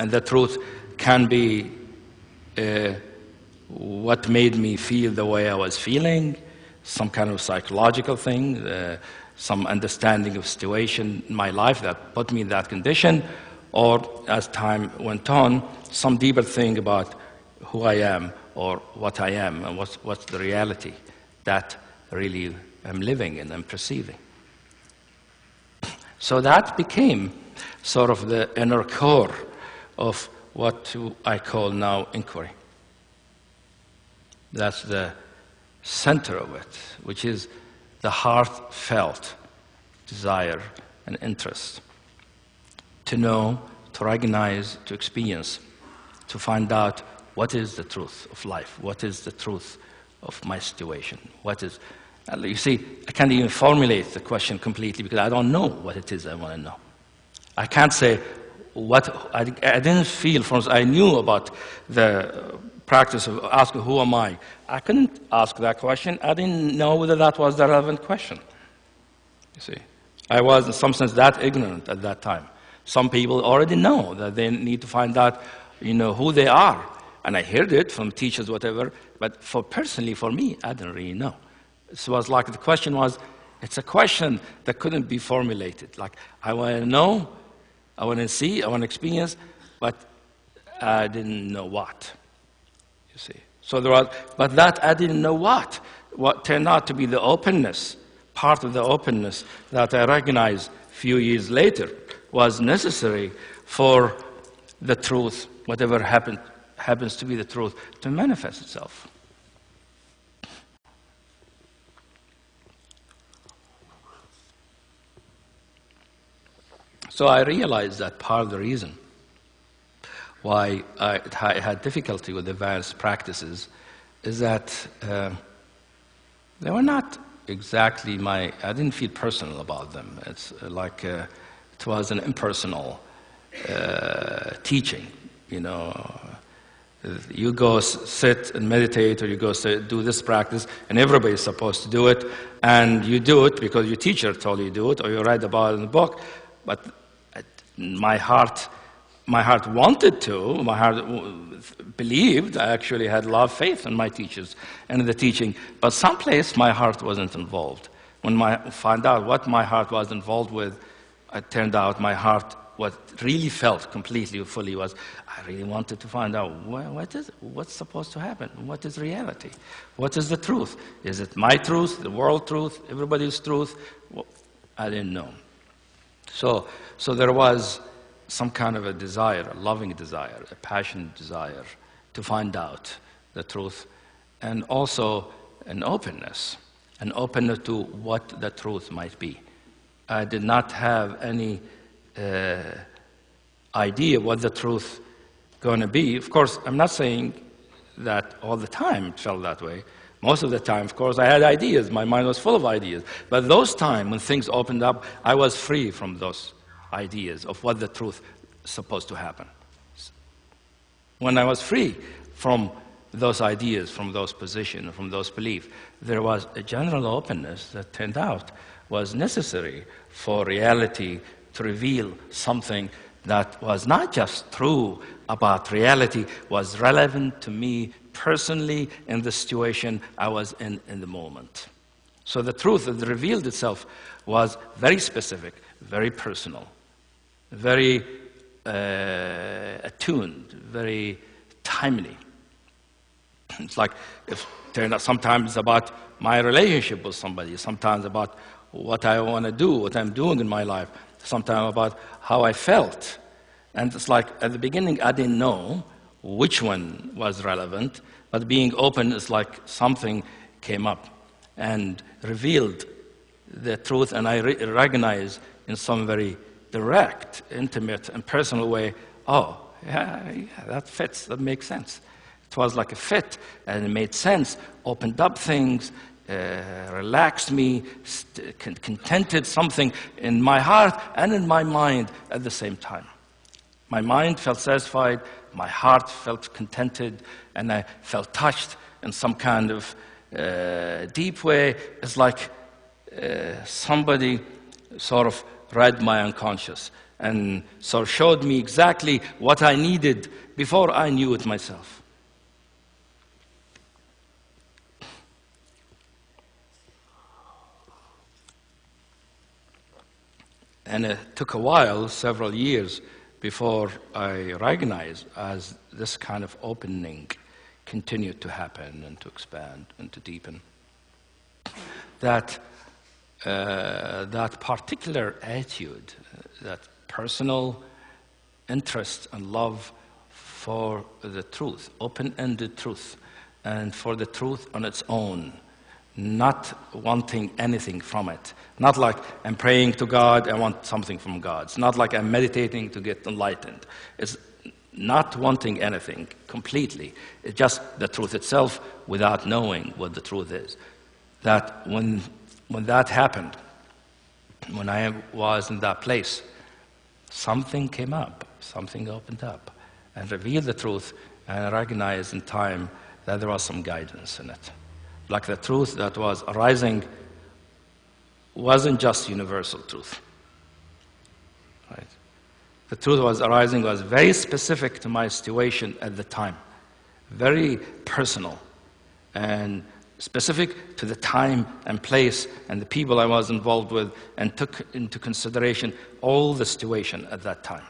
And the truth can be what made me feel the way I was feeling, some kind of psychological thing, some understanding of situation in my life that put me in that condition, or as time went on, some deeper thing about who I am or what I am and what's the reality that really I'm living and I'm perceiving. So that became sort of the inner core of what I call now inquiry. That's the center of it, which is the heartfelt desire and interest to know, to recognize, to experience, to find out what is the truth of life, what is the truth of my situation, what is... You see, I can't even formulate the question completely because I don't know what it is I want to know. I can't say what... I didn't feel, for instance, I knew about the practice of asking, who am I? I couldn't ask that question. I didn't know whether that was the relevant question. You see, I was in some sense that ignorant at that time. Some people already know that they need to find out, who they are. And I heard it from teachers, whatever, but personally, for me, I didn't really know. It was like the question was, it's a question that couldn't be formulated. Like, I want to know, I want to see, I want to experience, but I didn't know what, you see. So there was, but that I didn't know what turned out to be the openness, part of the openness that I recognized a few years later was necessary for the truth, whatever happens to be the truth, to manifest itself. So I realized that part of the reason why I had difficulty with the various practices is that they were not exactly I didn't feel personal about them. It's like it was an impersonal teaching, You go sit and meditate, or you go do this practice, and everybody's supposed to do it, and you do it because your teacher told you to do it, or you read about it in the book. But my heart wanted to. My heart believed. I actually had a lot of faith in my teachers and in the teaching. But someplace my heart wasn't involved. When I found out what my heart was involved with, it turned out my heart, what really felt completely, fully, was I really wanted to find out what's supposed to happen. What is reality? What is the truth? Is it my truth, the world truth, everybody's truth? Well, I didn't know. So there was some kind of a desire, a loving desire, a passionate desire to find out the truth, and also an openness to what the truth might be. I did not have any idea what the truth going to be. Of course, I'm not saying that all the time it felt that way. Most of the time, of course, I had ideas. My mind was full of ideas. But those times when things opened up, I was free from those ideas of what the truth is supposed to happen. When I was free from those ideas, from those positions, from those beliefs, there was a general openness that turned out was necessary for reality to reveal something that was not just true about reality, was relevant to me personally in the situation I was in the moment. So the truth that revealed itself was very specific, very personal, very attuned, very timely. It's like, if turned out sometimes about my relationship with somebody, sometimes about what I want to do, what I'm doing in my life, sometimes about how I felt. And it's like, at the beginning, I didn't know which one was relevant, but being open is like something came up and revealed the truth, and I recognized in some very direct, intimate, and personal way, oh, yeah, that fits, that makes sense. It was like a fit, and it made sense, opened up things, relaxed me, contented something in my heart and in my mind at the same time. My mind felt satisfied, my heart felt contented, and I felt touched in some kind of deep way. It's like somebody sort of read my unconscious, and so showed me exactly what I needed before I knew it myself. And it took a while, several years, before I recognized as this kind of opening continued to happen and to expand and to deepen. That particular attitude, that personal interest and love for the truth, open-ended truth, and for the truth on its own, not wanting anything from it. Not like I'm praying to God, I want something from God. It's not like I'm meditating to get enlightened. It's not wanting anything completely. It's just the truth itself without knowing what the truth is. That when that happened, when I was in that place, something came up, something opened up and revealed the truth, and I recognized in time that there was some guidance in it. Like the truth that was arising wasn't just universal truth. Right? The truth was arising was very specific to my situation at the time, very personal, and specific to the time and place and the people I was involved with, and took into consideration all the situation at that time.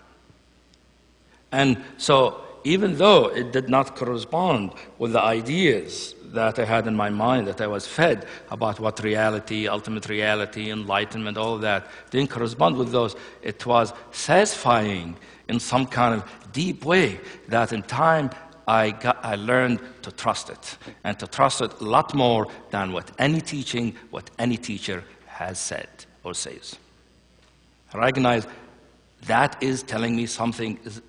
And so, even though it did not correspond with the ideas that I had in my mind, that I was fed about what reality, ultimate reality, enlightenment, all of that, didn't correspond with those, it was satisfying in some kind of deep way that in time I learned to trust it, and to trust it a lot more than what any teaching, what any teacher has said or says. I recognize that is telling me something is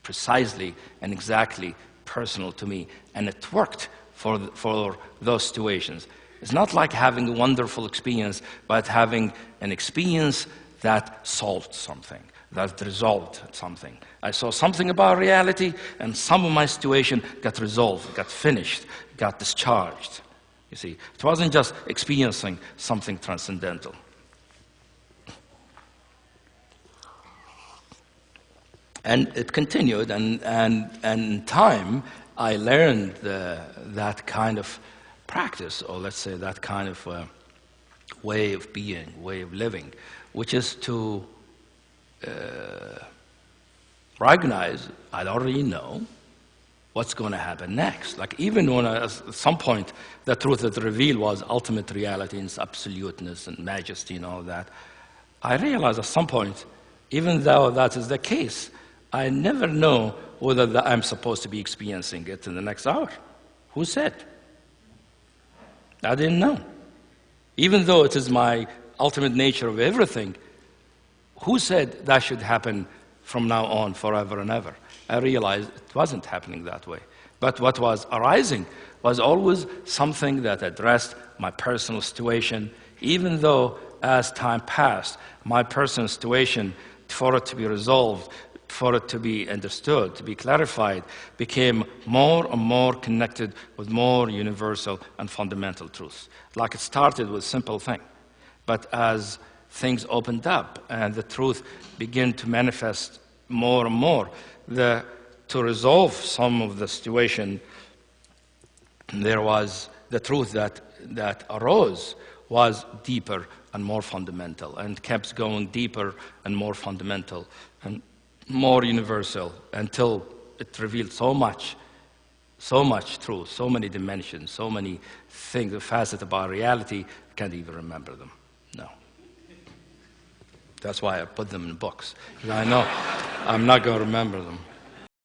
precisely and exactly personal to me, and it worked for those situations. It's not like having a wonderful experience, but having an experience that solved something, that resolved something. I saw something about reality, and some of my situation got resolved, got finished, got discharged. You see, it wasn't just experiencing something transcendental. And it continued, and in time, I learned that kind of practice, or let's say that kind of way of being, way of living, which is to recognize I already know what's going to happen next. Like even when at some point the truth that revealed was ultimate reality and its absoluteness and majesty and all that, I realized at some point, even though that is the case, I never know whether I'm supposed to be experiencing it in the next hour. Who said? I didn't know. Even though it is my ultimate nature of everything, who said that should happen from now on forever and ever? I realized it wasn't happening that way. But what was arising was always something that addressed my personal situation, even though as time passed, my personal situation, for it to be resolved, for it to be understood, to be clarified, became more and more connected with more universal and fundamental truths. Like it started with a simple thing, but as things opened up and the truth began to manifest more and more, to resolve some of the situation, there was the truth that arose was deeper and more fundamental, and kept going deeper and more fundamental and more universal until it revealed so much truth, so many dimensions, so many things, facets about reality, I can't even remember them. No. That's why I put them in books, because I know I'm not going to remember them.